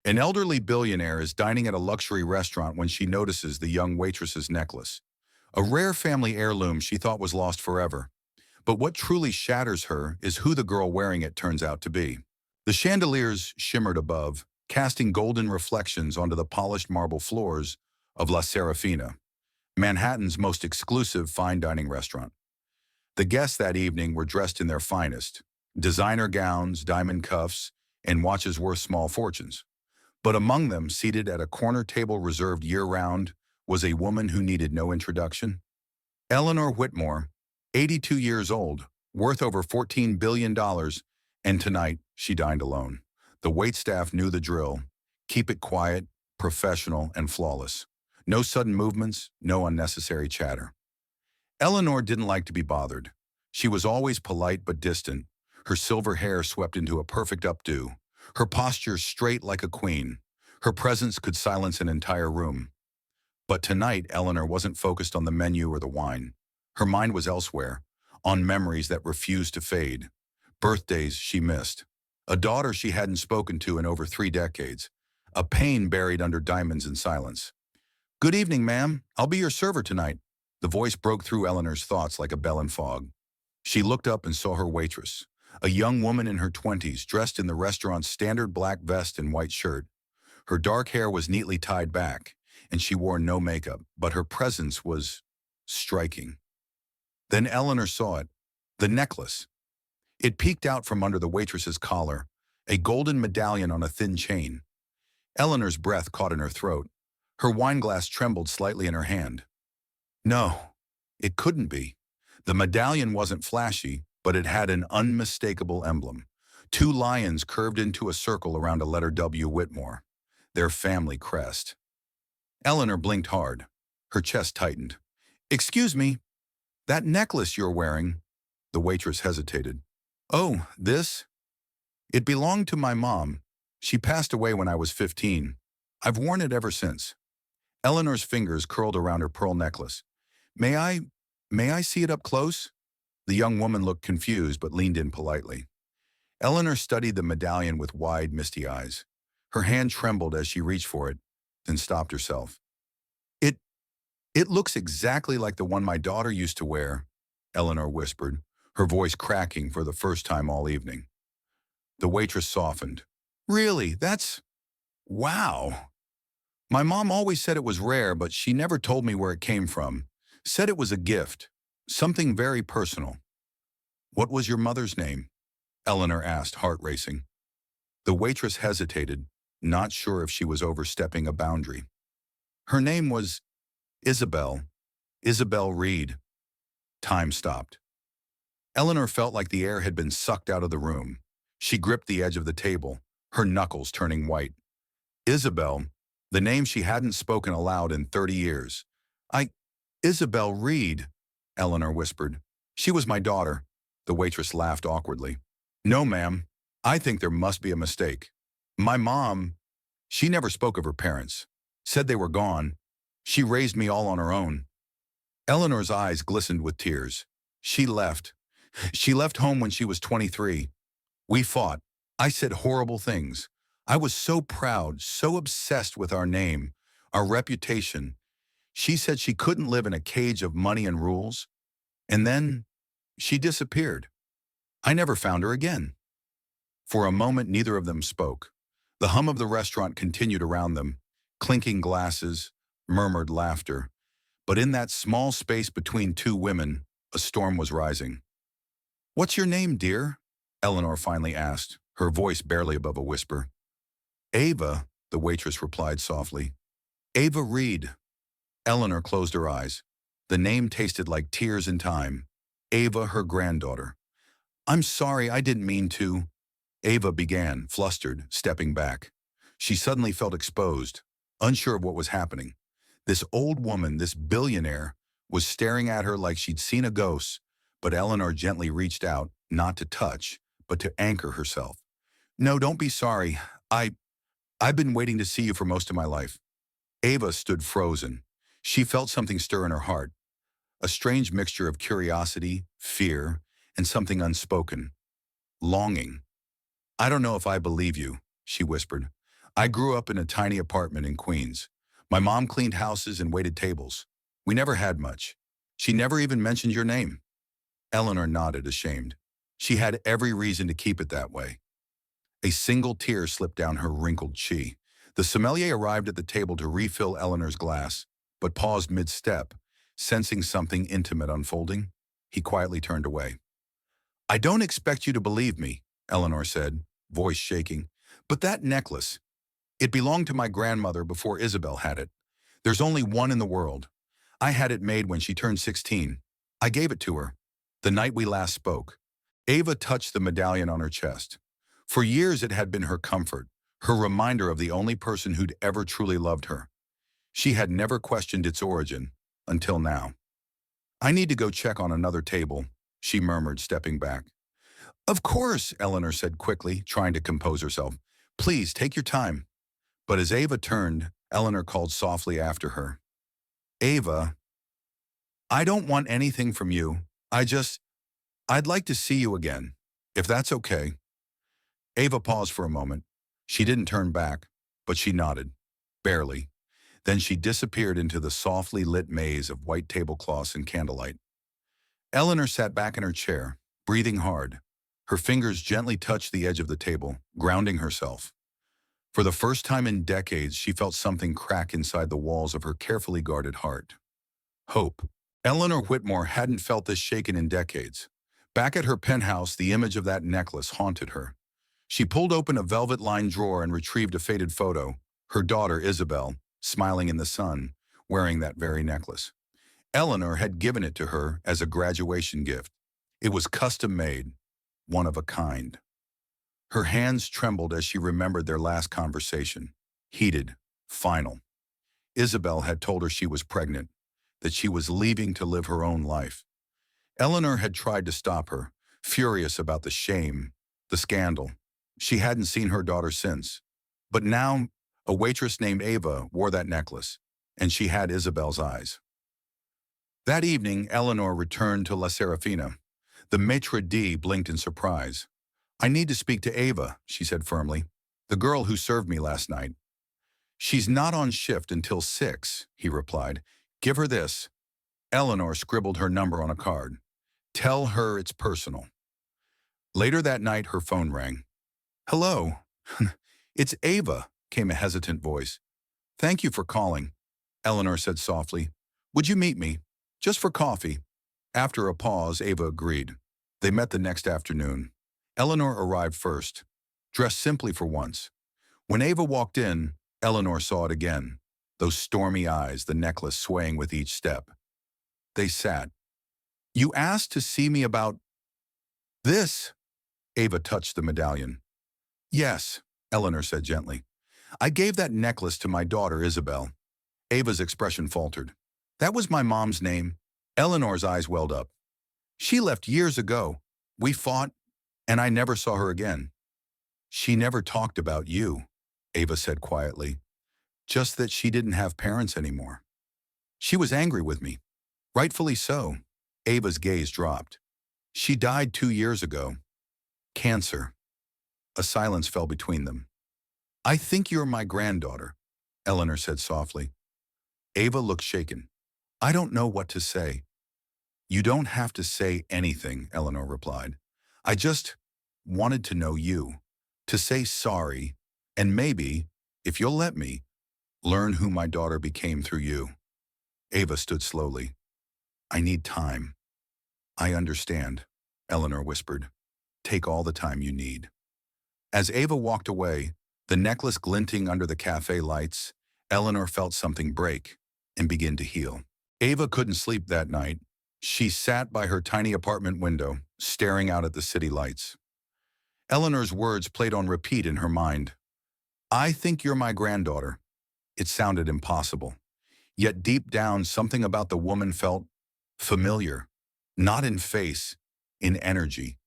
An elderly billionaire is dining at a luxury restaurant when she notices the young waitress's necklace. A rare family heirloom she thought was lost forever. But what truly shatters her is who the girl wearing it turns out to be. The chandeliers shimmered above, casting golden reflections onto the polished marble floors of La Serafina, Manhattan's most exclusive fine dining restaurant. The guests that evening were dressed in their finest, designer gowns, diamond cuffs, and watches worth small fortunes. But among them, seated at a corner table reserved year-round, was a woman who needed no introduction. Eleanor Whitmore, 82 years old, worth over $14 billion, and tonight she dined alone. The waitstaff knew the drill. Keep it quiet, professional, and flawless. No sudden movements, no unnecessary chatter. Eleanor didn't like to be bothered. She was always polite but distant, her silver hair swept into a perfect updo, her posture straight like a queen. Her presence could silence an entire room. But tonight, Eleanor wasn't focused on the menu or the wine. Her mind was elsewhere, on memories that refused to fade, birthdays she missed, a daughter she hadn't spoken to in over 3 decades, a pain buried under diamonds and silence. "Good evening, ma'am. I'll be your server tonight." The voice broke through Eleanor's thoughts like a bell in fog. She looked up and saw her waitress, a young woman in her 20s, dressed in the restaurant's standard black vest and white shirt. Her dark hair was neatly tied back, and she wore no makeup, but her presence was striking. Then Eleanor saw it, the necklace. It peeked out from under the waitress's collar, a golden medallion on a thin chain. Eleanor's breath caught in her throat. Her wineglass trembled slightly in her hand. No, it couldn't be. The medallion wasn't flashy, but it had an unmistakable emblem. 2 lions curved into a circle around a letter W. Whitmore, their family crest. Eleanor blinked hard. Her chest tightened. "Excuse me, that necklace you're wearing." The waitress hesitated. "Oh, this? It belonged to my mom. She passed away when I was 15. I've worn it ever since." Eleanor's fingers curled around her pearl necklace. May I see it up close?" The young woman looked confused but leaned in politely. Eleanor studied the medallion with wide, misty eyes. Her hand trembled as she reached for it, then stopped herself. It, it looks exactly like the one my daughter used to wear," Eleanor whispered, her voice cracking for the first time all evening. The waitress softened. "Really? Wow. My mom always said it was rare, but she never told me where it came from. Said it was a gift, something very personal." "What was your mother's name?" Eleanor asked, heart racing. The waitress hesitated, not sure if she was overstepping a boundary. "Her name was Isabel Reed." Time stopped. Eleanor felt like the air had been sucked out of the room. She gripped the edge of the table, her knuckles turning white. Isabel, the name she hadn't spoken aloud in 30 years. Isabel Reed," Eleanor whispered. "She was my daughter." The waitress laughed awkwardly. "No, ma'am. I think there must be a mistake. My mom, she never spoke of her parents. Said they were gone. She raised me all on her own." Eleanor's eyes glistened with tears. She left home when she was 23. We fought. I said horrible things. I was so proud, so obsessed with our name, our reputation. She said she couldn't live in a cage of money and rules. And then she disappeared. I never found her again." For a moment, neither of them spoke. The hum of the restaurant continued around them, clinking glasses, murmured laughter. But in that small space between 2 women, a storm was rising. "What's your name, dear?" Eleanor finally asked, her voice barely above a whisper. "Ava," the waitress replied softly. "Ava Reed." Eleanor closed her eyes. The name tasted like tears in time. Ava, her granddaughter. "I'm sorry, I didn't mean to." Ava began, flustered, stepping back. She suddenly felt exposed, unsure of what was happening. This old woman, this billionaire, was staring at her like she'd seen a ghost, but Eleanor gently reached out, not to touch, but to anchor herself. "No, don't be sorry. I've been waiting to see you for most of my life." Ava stood frozen. She felt something stir in her heart, a strange mixture of curiosity, fear, and something unspoken. Longing. "I don't know if I believe you," she whispered. I grew up in a tiny apartment in Queens. My mom cleaned houses and waited tables. We never had much. She never even mentioned your name." Eleanor nodded, ashamed. She had every reason to keep it that way. A single tear slipped down her wrinkled cheek. The sommelier arrived at the table to refill Eleanor's glass, but paused mid-step, sensing something intimate unfolding. He quietly turned away. "I don't expect you to believe me," Eleanor said, voice shaking, "but that necklace, it belonged to my grandmother before Isabel had it. There's only one in the world. I had it made when she turned 16. I gave it to her the night we last spoke." Ava touched the medallion on her chest. For years it had been her comfort, her reminder of the only person who'd ever truly loved her. She had never questioned its origin, until now. "I need to go check on another table," she murmured, stepping back. "Of course," Eleanor said quickly, trying to compose herself. "Please, take your time." But as Ava turned, Eleanor called softly after her. "Ava, I don't want anything from you. I'd like to see you again, if that's okay." Ava paused for a moment. She didn't turn back, but she nodded, barely. Then she disappeared into the softly lit maze of white tablecloths and candlelight. Eleanor sat back in her chair, breathing hard. Her fingers gently touched the edge of the table, grounding herself. For the first time in decades, she felt something crack inside the walls of her carefully guarded heart. Hope. Eleanor Whitmore hadn't felt this shaken in decades. Back at her penthouse, the image of that necklace haunted her. She pulled open a velvet-lined drawer and retrieved a faded photo, her daughter Isabel, smiling in the sun, wearing that very necklace. Eleanor had given it to her as a graduation gift. It was custom-made, one of a kind. Her hands trembled as she remembered their last conversation. Heated, final. Isabel had told her she was pregnant, that she was leaving to live her own life. Eleanor had tried to stop her, furious about the shame, the scandal. She hadn't seen her daughter since. But now, a waitress named Ava wore that necklace, and she had Isabel's eyes. That evening, Eleanor returned to La Serafina. The maitre d' blinked in surprise. "I need to speak to Ava," she said firmly. "The girl who served me last night." "She's not on shift until 6, he replied. "Give her this." Eleanor scribbled her number on a card. "Tell her it's personal." Later that night, her phone rang. "Hello." "It's Ava," came a hesitant voice. "Thank you for calling," Eleanor said softly. "Would you meet me? Just for coffee." After a pause, Ava agreed. They met the next afternoon. Eleanor arrived first, dressed simply for once. When Ava walked in, Eleanor saw it again. Those stormy eyes, the necklace swaying with each step. They sat. "You asked to see me about this?" Ava touched the medallion. "Yes," Eleanor said gently. "I gave that necklace to my daughter, Isabel." Ava's expression faltered. "That was my mom's name." Eleanor's eyes welled up. "She left years ago. We fought, and I never saw her again." "She never talked about you," Ava said quietly. "Just that she didn't have parents anymore. She was angry with me. Rightfully so." Ava's gaze dropped. "She died 2 years ago. Cancer." A silence fell between them. "I think you're my granddaughter," Eleanor said softly. Ava looked shaken. "I don't know what to say." "You don't have to say anything," Eleanor replied. "I just wanted to know you, to say sorry, and maybe, if you'll let me, learn who my daughter became through you." Ava stood slowly. "I need time." "I understand," Eleanor whispered. "Take all the time you need." As Ava walked away, the necklace glinting under the cafe lights, Eleanor felt something break and begin to heal. Ava couldn't sleep that night. She sat by her tiny apartment window, staring out at the city lights. Eleanor's words played on repeat in her mind. "I think you're my granddaughter." It sounded impossible. Yet deep down, something about the woman felt familiar, not in face, in energy.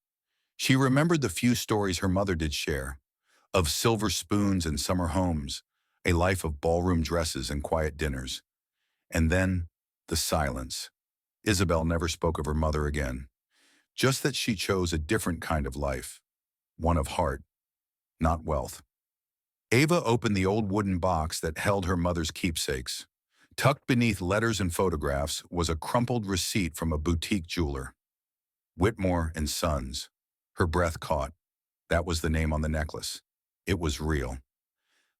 She remembered the few stories her mother did share, of silver spoons and summer homes, a life of ballroom dresses and quiet dinners. And then, the silence. Isabel never spoke of her mother again, just that she chose a different kind of life, one of heart, not wealth. Ava opened the old wooden box that held her mother's keepsakes. Tucked beneath letters and photographs was a crumpled receipt from a boutique jeweler. Whitmore and Sons. Her breath caught. That was the name on the necklace. It was real.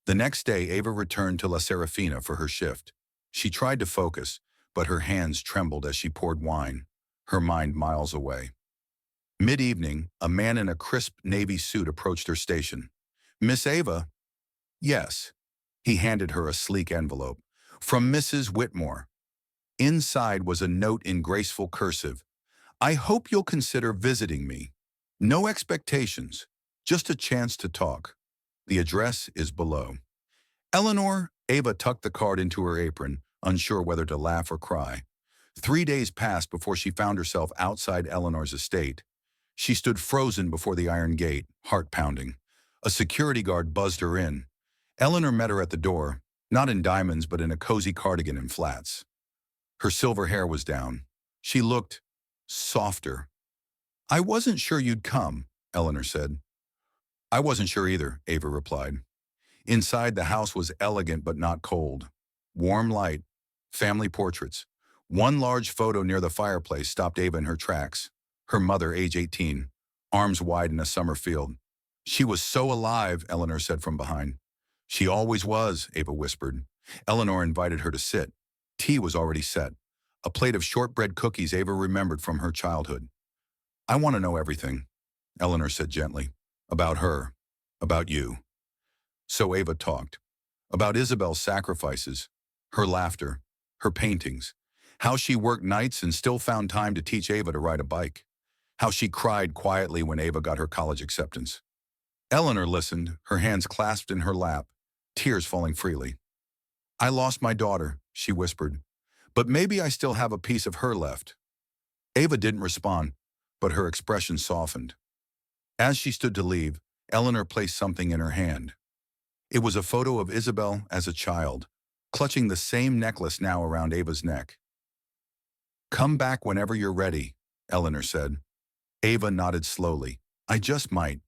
The next day, Ava returned to La Serafina for her shift. She tried to focus, but her hands trembled as she poured wine, her mind miles away. Mid-evening, a man in a crisp navy suit approached her station. "Miss Ava?" "Yes." He handed her a sleek envelope. "From Mrs. Whitmore." Inside was a note in graceful cursive. "I hope you'll consider visiting me. No expectations, just a chance to talk. The address is below." Eleanor, Ava tucked the card into her apron, unsure whether to laugh or cry. 3 days passed before she found herself outside Eleanor's estate. She stood frozen before the iron gate, heart pounding. A security guard buzzed her in. Eleanor met her at the door, not in diamonds but in a cozy cardigan and flats. Her silver hair was down. She looked softer. "I wasn't sure you'd come," Eleanor said. "I wasn't sure either," Ava replied. Inside, the house was elegant but not cold. Warm light, family portraits. One large photo near the fireplace stopped Ava in her tracks. Her mother, age 18, arms wide in a summer field. "She was so alive," Eleanor said from behind. "She always was," Ava whispered. Eleanor invited her to sit. Tea was already set. A plate of shortbread cookies Ava remembered from her childhood. "I want to know everything," Eleanor said gently. "About her. About you." So Ava talked. About Isabel's sacrifices, her laughter, her paintings, how she worked nights and still found time to teach Ava to ride a bike, how she cried quietly when Ava got her college acceptance. Eleanor listened, her hands clasped in her lap, tears falling freely. "I lost my daughter," she whispered, "but maybe I still have a piece of her left." Ava didn't respond, but her expression softened. As she stood to leave, Eleanor placed something in her hand. It was a photo of Isabel as a child, clutching the same necklace now around Ava's neck. "Come back whenever you're ready," Eleanor said. Ava nodded slowly. "I just might."